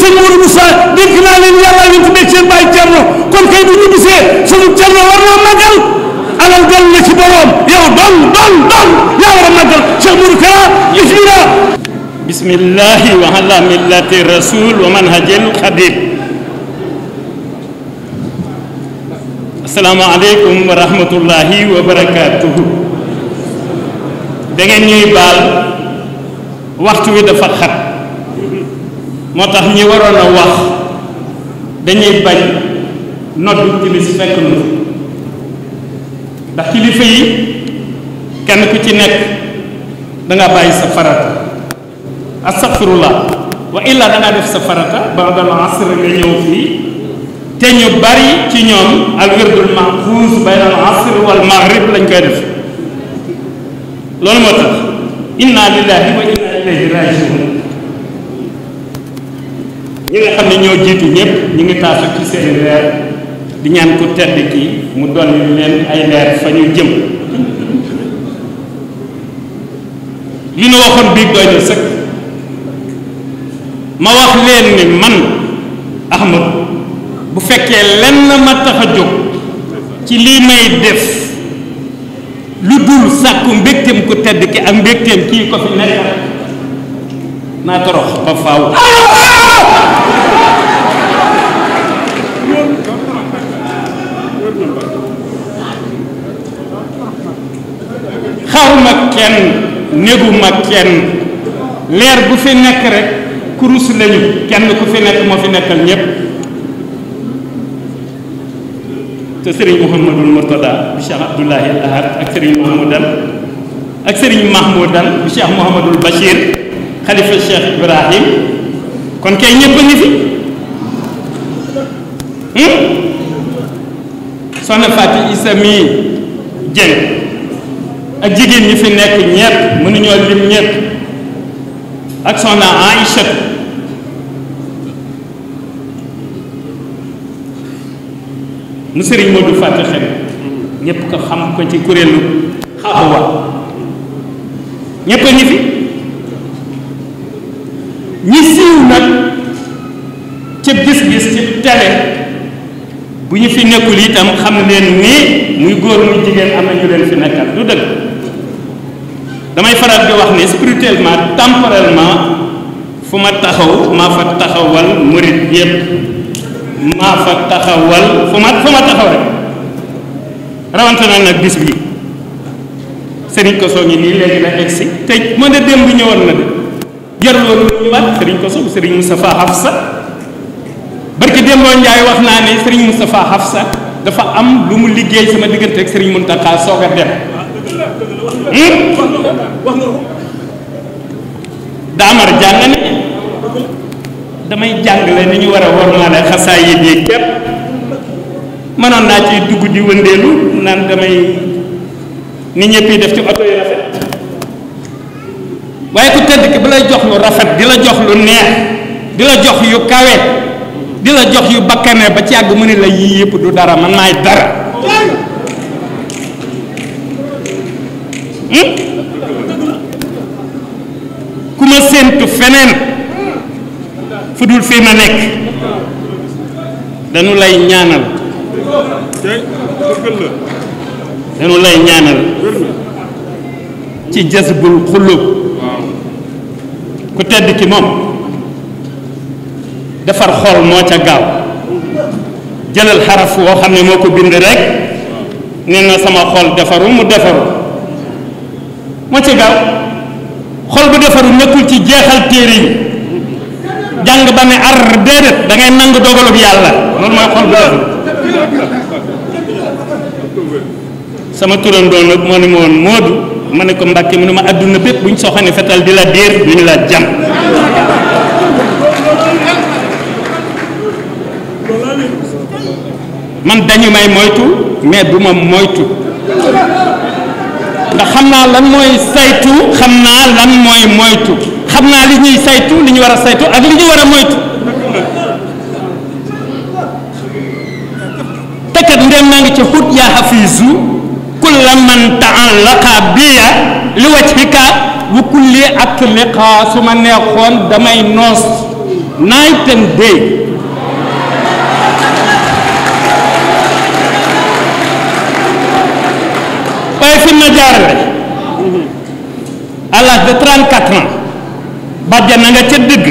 sëñ Mourou Moussa dégg naa leen yàlla ñu tuddee seen bàyyi Cerno kon kay bu ñu gisee sunu Cerno war naa màggal alal dal na ci borom yow don yaa war a màggal Cheikh Mourou Kara bismillah bismillahi wa ala millati rasul wa manhajil khadim assalaamu aleykum wa rahmatullahi wa barakatuhu da ngeen ñuy baal waxtu wi dafa xat moo tax ñi waroon a wax dañuy bañ noddu timis fekk nu ndax kilifa yi kenn ku ci nekk danga bàyyi sa farata astaghfirullah wa illa danga def sa farata ba'dal asr nga ñëw fii te ñu bari ci ñoom al wirdul mahfuz bayna al asr wal maghrib lañ koy def loolu moo tax inna lillahi wa inna ilayhi raji'un ñi nga xam ne ñoo jiitu ñëpp ñu ngi taasu ci seen leer di ñaan ku tedd ki mu dolli leen ay leer fa ñu jëm li nu waxoon biig doy na sëkk ma wax leen ni man Ahmad bu fekkee lenn ma tax a jóg ci lii may def lu dul sàkku mbégteem ku tedd ki ak mbégteem kii ko fi nekk naa torox ba faaw xaruma kenn néguma kenn leer bu fi nekk rek kurus lañu kenn ku fi nekk moo fi nekkal ñépp te sëriñ Mouhamadul Mourtada bi Cheikh Abdoulahi al Ahad ak sëriñ Mouhamadan ak sëriñ Mahmoudan bi Cheikh Mouhamadul Bachir xalifa Cheikh Ibrahim kon kay ñépp a ngi fi soxna Fatou Issa mii Dieng ak jigéen ñi fi nekk ñépp mënuñoo lim ñépp ak soxna Aïcha mu sëriñ Modou Fatou xel ñépp ko xam ko ci kuréelu xawa ñépp a ngi fi ñi siiw nag ca gis-gis ci télé bu ñu fi nekkul itam xam leen ni muy góor muy jigéen am na ñu leen fi nekkal du dëgg damay faral di wax ni spirituellement temporellement fu ma taxaw maa fa taxawal murit yépp maa fa taxawal fu ma taxaw rek rawante na nag bis bi sëriñ ko soo ngi nii léegi la egsi te moo ne démb ñëwoon na de jarul woon lu ñëwaat sëriñ ko soo sëriñ Moustapha Hafsa barki démboo Njaay wax naa ne sëriñ Moustapha Hafsa dafa am lu mu liggéey sama diggante ak sëriñ Mountakha soog a dem daamar jàng ne damay jàngale ni ñu war a wormaale xasaay yi bii képp mënoon naa ci dugg di wëndeelu naan damay ni ñëpp yi def ci oto yu rafet waaye ku tedd ki bu lay jox lu rafet di la jox lu neex di la jox yu kawe di la jox yu bakkane ba ci àgg mu ne la yii yëpp du dara man maay dara ku ma séentu feneen fu dul fii ma nekk dañu lay ñaanal ci jazbul xulub ku tedd ki moom defar xol moo ca gaaw jëlal xaraf woo xam ne moo ko bind rek nee na sama xol defaru mu defaru moo ca gaaw xol bu defaru nekkul ci jeexal téere yi jàng ba ne ar déedéet da ngay nangu dogalub yàlla loolu mooy xol bu defaru sama turandoo nag moo ne ma woon Moodu ma ne ko Mbàkke mu ne ma àdduna bépp buñ soxane fetal di la déer duñu la jam man dañu may moytu mais du ma moytu ndax xam naa lan mooy saytu xam naa lan mooy moytu xam naa li ñuy saytu li ñu war a saytu ak li ñu war a moytu tekkat ndem naa ngi ci xut yaa xafiisu kulla man ta'allaqa biya li wajhika wa kulli atliqa su ma neexoon damay noos night and day. waaye fi ma jaarale à l'âge de 34 ans bàjjana nga ca dëgg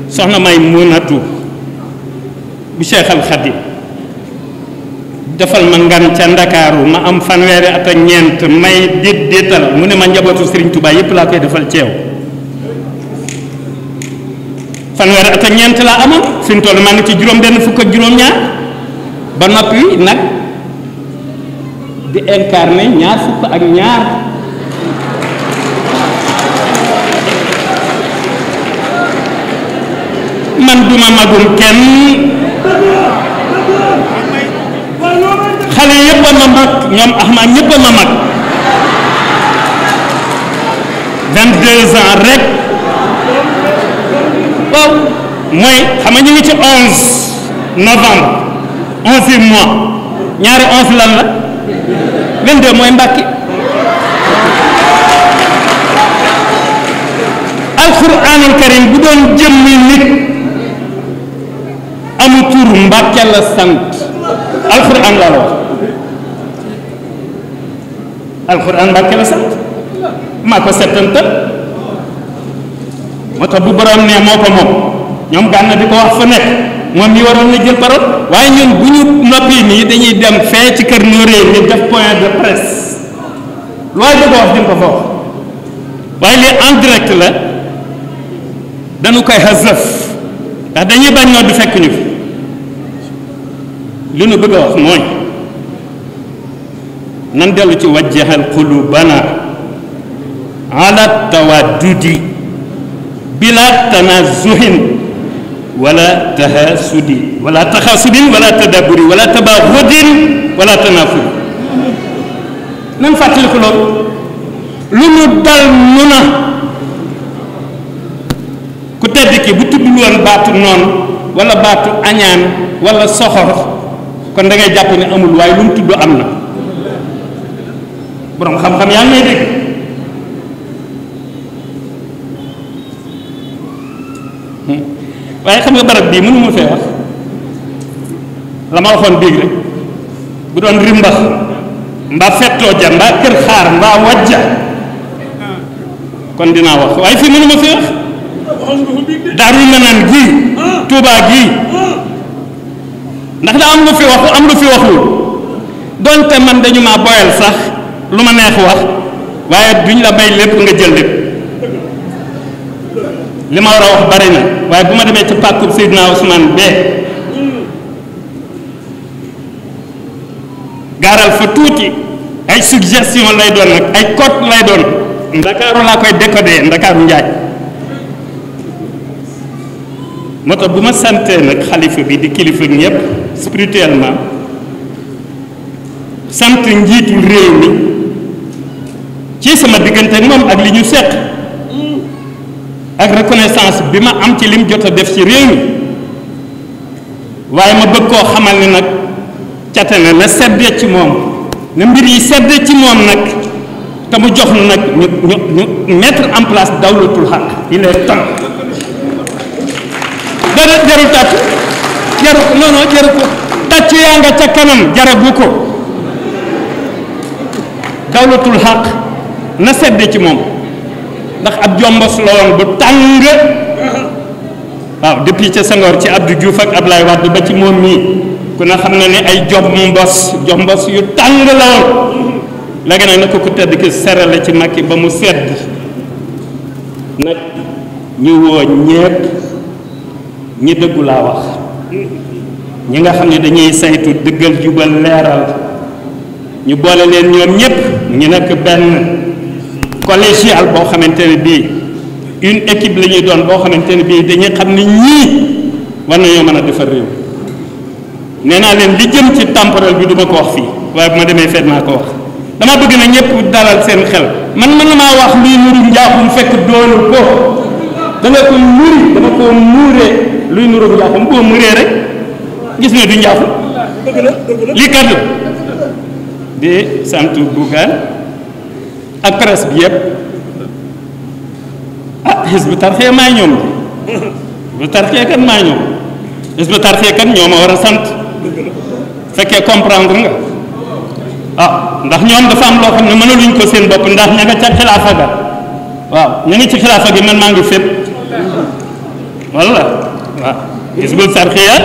soxna may munatu bu Cheikh Al Khadim defal ma ngan ca Ndakaaru ma am fanweeri at ak ñeent may déetal mu ne ma njabootu Serigne Touba yépp laa koy defal ceew fanweeri at ak ñeent laa amoon fi mu toll maa ngi ci juróom benn fukk ak juróom-ñaar ba noppi nag di incarné ñaar fukk ak ñaar man duma magum kenn xale yëpp a ma mag ñoom Ahmad ñëpp a ma mag 22 ans rek waaw mooy xam nga ñu ngi ci 11 novembre 11e mois ñaari 11 lan la 22 mooy Mbàkke alquranul karim bu doon jëmmi nit amu tur Mbàkke la sant alquran laa la wax alquran Mbàkke la sant maa ko settantal moo tax bu borom ne moo ko moom ñoom gànna di ko wax fa nekk moom mi waroon na jël parole waaye ñun bu ñu noppi nii dañuy dem fee ci kër Nooré ni def point de presse looy bëgg a wax di nga ko fa wax waaye lii en direct la dañu koy xasaf ndax dañuy bañ noo du fekk ñu fi li nu bëgg a wax mooy nan dellu ci wajjahal qulubana ala tawaddudi bila tanazuhin wala tahasudi wala taxasudin wala tadaburi wala tabaxudin wala tanafur nan fàttaliku loolu lu nu dal nu na ku tedd ki bu tuddul woon baatu noonu wala baatu añaan wala soxor kon da ngay jàpp ne amul waaye lu mu tudd am na borom xam-xam yaa ngi may dégg waaye xam nga barab bii mënu ma fee wax la ma waxoon biig rek bu doon rimbax mbaa fettoo ja mbaa kër xaar mbaa wajja kon dinaa wax waaye fii mënu ma fee wax Daaru Manaan gii Tuubaa gii ndax daa am lu fi waxu am lu fi waxul donte man dañu maa boyal sax lu ma neex wax waaye duñ la bay lépp nga jël lépp li ma war a wax bari na waaye bu ma demee ci pàkkub Seydina Ousmane bee gaaral fa tuuti ay suggestion lay doon nag ay code lay doon ndakaaru laa koy décoder ndakaaru njaay moo tax bu ma santee nag xalifa bi di kilifa ñëpp spirituellement sant njiitu réew mi ci sama diggante ak moom ak li ñu seq ak reconnaissance bi ma am ci lim jot a def ci réew mi waaye ma bëgg koo xamal ni nag cate na na seddee ci moom na mbir yi seddee ci moom nag te mu jox nu nag ñu mettre en place dawlatul xaq il est temps dara jarul tàcc jaru non non jaru ko tàcc yaa nga ca kanam jaragu ko dawlatul xaq na seddee ci moom ndax ab jombos la woon bu tàng waaw depuis ca Senghor ci Abdou Diouf ak Ablaye Wade ba ci moom mii ku ne xam na ne ay jombos yu tàng la woon léegi nag na ko ku tedd ki serale ci Macky ba mu sedd nag ñu woo ñépp ñi dëggu laa wax ñi nga xam ne dañuy saytu dëggal jubal leeral ñu boole leen ñoom ñépp ñu nekk benn collégial boo xamante ne bii une équipe la ñuy doon boo xamante ne bii dañuy xam ne ñii war nañoo mën a defar réew nee naa leen li jëm ci temporel bi du ma ko wax fii waaye bu ma demee feet naa ko wax dama bëgg na ñëpp dalal seen xel man mën na maa wax luy nuru njaaxum fekk doonu ko da nga ko muri dama ko muuree luy nuru njaaxum boo muree rek gis ne du njaaxum lii kaddu di sant Bougane ak presse bi yëpp ah Hizbut Tarqiyyah maay ñoom bu tarxee kan maa ñëw bu tarxee kan ñoo ma war a sant fekkee comprendre nga ndax ñoom dafa am loo xam ne mënaluñ ko seen bopp ndax ña nga ca xilaafa ga waaw ña ngi ci xilaafa gi man maa ngi fépp walla waaw Hizbut Tarqiyyah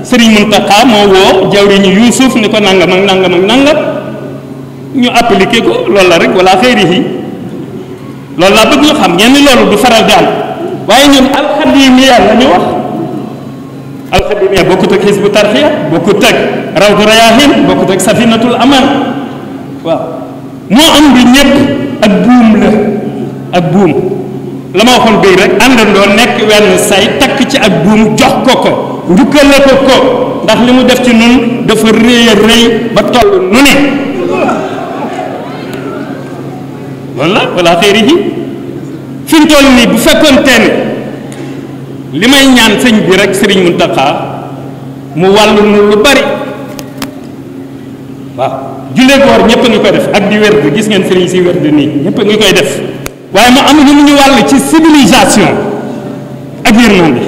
Sëriñ Muntaxa moo woo jawriñu Yuusuf ni ko nangam ak nangam ak nangam ñu appliqué ko loolu la rek wala xëyrihi loolu laa bëgg ñu xam ngeen ni loolu du faral di am waaye ñun alxadimiya la ñu wax alxadimiya bokkut ak Hizbut Tarqiyyah bokkut ak Rawdu Rayaahin bokkut ak Safinatul Aman waaw moo am bi ñëpp ak buum la ak buum la ma waxoon béy rek àndandoo nekk wenn say takk ci ak buum jox ko njukkale ko ndax li mu def ci nun dafa rëy a rëy ba toll nu ne loolu la wala xëyri ji fi mu toll nii bu fekkoon teen li may ñaan sëñ bi rek Sëriñ Muntaxa mu wàllu nu lu bari waaw julee goor ñëpp a ngi koy def ak di werd gis ngeen sëriñ si werd nii ñëpp a ngi koy def waaye mu am lu ñu wàll ci civilisation ak yërmande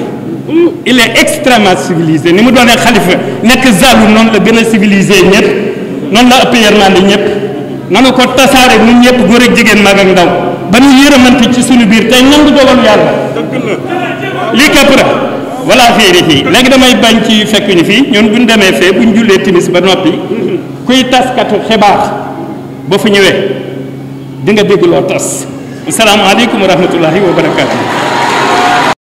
il est extrêmement civilisé ni mu doonee xalifa nekk zalu noonu la gën a civilisé ñëpp noonu la ëpp yërmande ñëpp nanu ko tasaare ñun ñëpp góor ak jigéen mag ak ndaw ba ñu yërëmante ci suñu biir tey nangu dogal yàlla lii képp la wala xéeri fii léegi damay bañ ci fekk ñu fii ñun buñ demee fee buñ jullee timis ba noppi kuy taskatu xibaar ba fu ñëwee di nga dégg loo tas asalaamaaleykum wa rahmatullahi wa barakaatu.